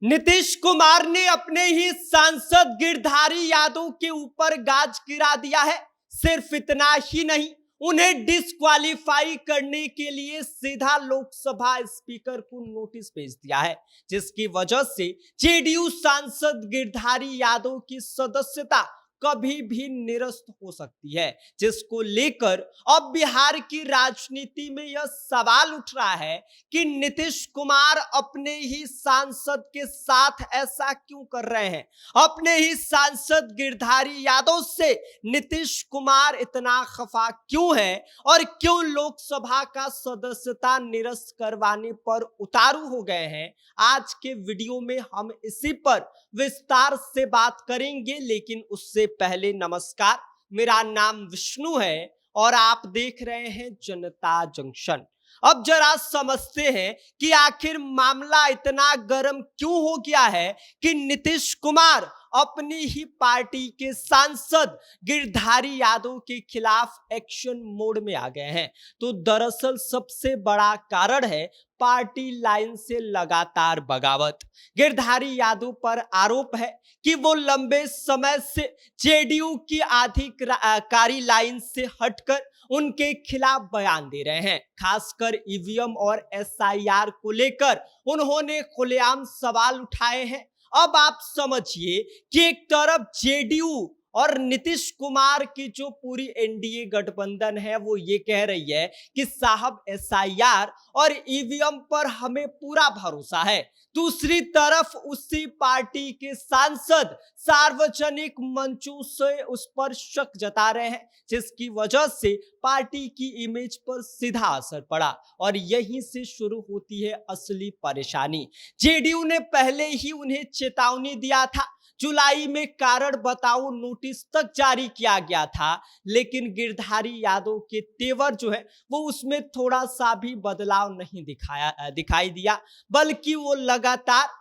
नीतीश कुमार ने अपने ही सांसद गिरधारी यादव के ऊपर गाज गिरा दिया है। सिर्फ इतना ही नहीं, उन्हें डिस्क्वालीफाई करने के लिए सीधा लोकसभा स्पीकर को नोटिस भेज दिया है, जिसकी वजह से जेडीयू सांसद गिरधारी यादव की सदस्यता कभी भी निरस्त हो सकती है, जिसको लेकर अब बिहार की राजनीति में यह सवाल उठ रहा है कि नीतीश कुमार अपने ही सांसद के साथ ऐसा क्यों कर रहे हैं। अपने ही सांसद गिरधारी यादव से नीतीश कुमार इतना खफा क्यों है और क्यों लोकसभा का सदस्यता निरस्त करवाने पर उतारू हो गए हैं। आज के वीडियो में हम इसी पर विस्तार से बात करेंगे, लेकिन उससे पहले नमस्कार, मेरा नाम विष्णु है और आप देख रहे हैं जनता जंक्शन। अब जरा समझते हैं कि आखिर मामला इतना गर्म क्यों हो गया है कि नीतीश कुमार अपनी ही पार्टी के सांसद गिरधारी यादव के खिलाफ एक्शन मोड में आ गए हैं। तो दरअसल सबसे बड़ा कारण है पार्टी लाइन से लगातार बगावत। गिरधारी यादव पर आरोप है कि वो लंबे समय से जेडीयू की आधिकारी लाइन से हटकर उनके खिलाफ बयान दे रहे हैं। खासकर ईवीएम और एसआईआर को लेकर उन्होंने खुलेआम सवाल उठाए हैं। अब आप समझिए कि एक तरफ जेडीयू और नीतीश कुमार की जो पूरी एनडीए गठबंधन है वो ये कह रही है कि साहब एसआईआर और ईवीएम पर हमें पूरा भरोसा है। दूसरी तरफ उसी पार्टी के सांसद सार्वजनिक मंचों से उस पर शक जता रहे हैं, जिसकी वजह से पार्टी की इमेज पर सीधा असर पड़ा और यहीं से शुरू होती है असली परेशानी। जेडीयू ने पहले ही उन्हें चेतावनी दिया था, जुलाई में कारण बताओ नोटिस तक जारी किया गया था, लेकिन गिरधारी यादव के तेवर जो है वो उसमें थोड़ा सा भी बदलाव नहीं दिखाई दिया, बल्कि वो लगातार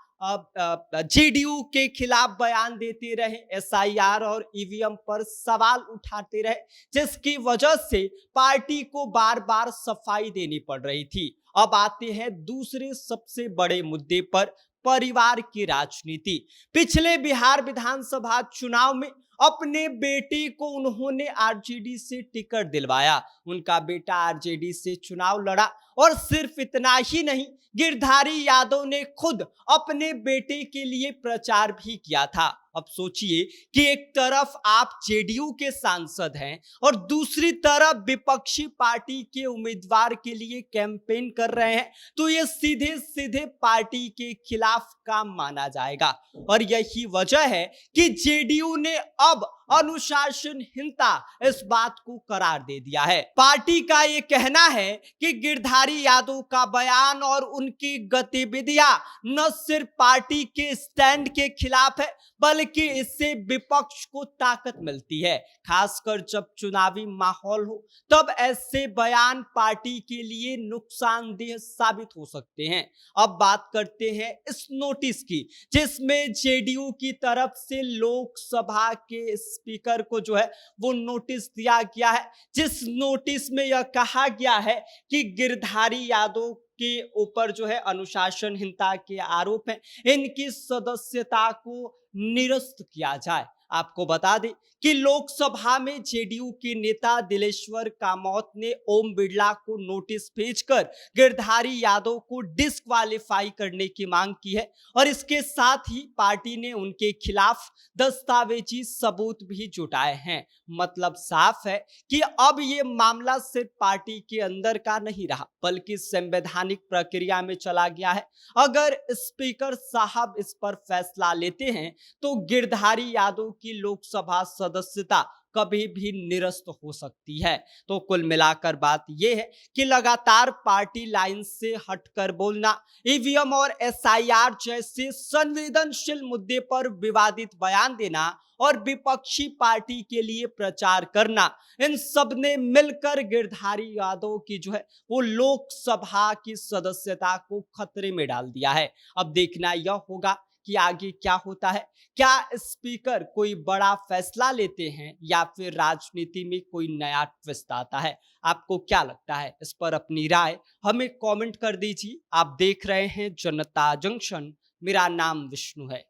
जेडीयू के खिलाफ बयान देते रहे, एसआईआर और ईवीएम पर सवाल उठाते रहे, जिसकी वजह से पार्टी को बार बार सफाई देनी पड़ रही थी। अब आते हैं दूसरे सबसे बड़े मुद्दे पर, परिवार की राजनीति। पिछले बिहार विधानसभा चुनाव में अपने बेटे को उन्होंने आरजेडी से टिकट दिलवाया। उनका बेटा आरजेडी से चुनाव लड़ा और सिर्फ इतना ही नहीं, गिरधारी यादव ने खुद अपने बेटे के लिए प्रचार भी किया था। अब सोचिए कि एक तरफ आप जेडीयू के सांसद हैं और दूसरी तरफ विपक्षी पार्टी के उम्मीदवार के लिए कैंपेन कर रहे हैं, तो ये सीधे सीधे पार्टी के खिलाफ काम माना जाएगा। और यही वजह है कि जेडीयू ने अब अनुशासनहीनता इस बात को करार दे दिया है। पार्टी का ये कहना है कि गिरधारी यादव का बयान और उनकी गतिविधियां न सिर्फ पार्टी के स्टैंड के खिलाफ है, बल्कि इससे विपक्ष को ताकत मिलती है। खासकर जब चुनावी माहौल हो, तब ऐसे बयान पार्टी के लिए नुकसानदेह साबित हो सकते हैं। अब बात करते हैं इस नोटिस की, जिसमें जेडीयू की तरफ से लोकसभा के स्पीकर को जो है वो नोटिस दिया गया है, जिस नोटिस में यह कहा गया है कि गिरधारी यादव के ऊपर जो है अनुशासनहीनता के आरोप हैं, इनकी सदस्यता को निरस्त किया जाए। आपको बता दें कि लोकसभा में जेडीयू के नेता दिलेश्वर कामौत ने ओम बिरला को नोटिस भेजकर गिरधारी यादव को डिस्क्वालीफाई करने की मांग की है और इसके साथ ही पार्टी ने उनके खिलाफ दस्तावेजी सबूत भी जुटाए हैं। मतलब साफ है कि अब ये मामला सिर्फ पार्टी के अंदर का नहीं रहा, बल्कि संवैधानिक प्रक्रिया में चला गया है। अगर स्पीकर साहब इस पर फैसला लेते हैं तो गिरधारी यादव की लोकसभा सदस्यता कभी भी निरस्त हो सकती है। तो कुल मिलाकर बात यह है कि लगातार पार्टी लाइन से हटकर बोलना, ईवीएम और एसआईआर जैसे संवेदनशील मुद्दे पर विवादित बयान देना और विपक्षी पार्टी के लिए प्रचार करना, इन सब ने मिलकर गिरधारी यादव की जो है वो लोकसभा की सदस्यता को खतरे में डाल दिया है। अब देखना यह होगा कि आगे क्या होता है। क्या स्पीकर कोई बड़ा फैसला लेते हैं या फिर राजनीति में कोई नया ट्विस्ट आता है? आपको क्या लगता है? इस पर अपनी राय हमें कमेंट कर दीजिए। आप देख रहे हैं जनता जंक्शन, मेरा नाम विष्णु है।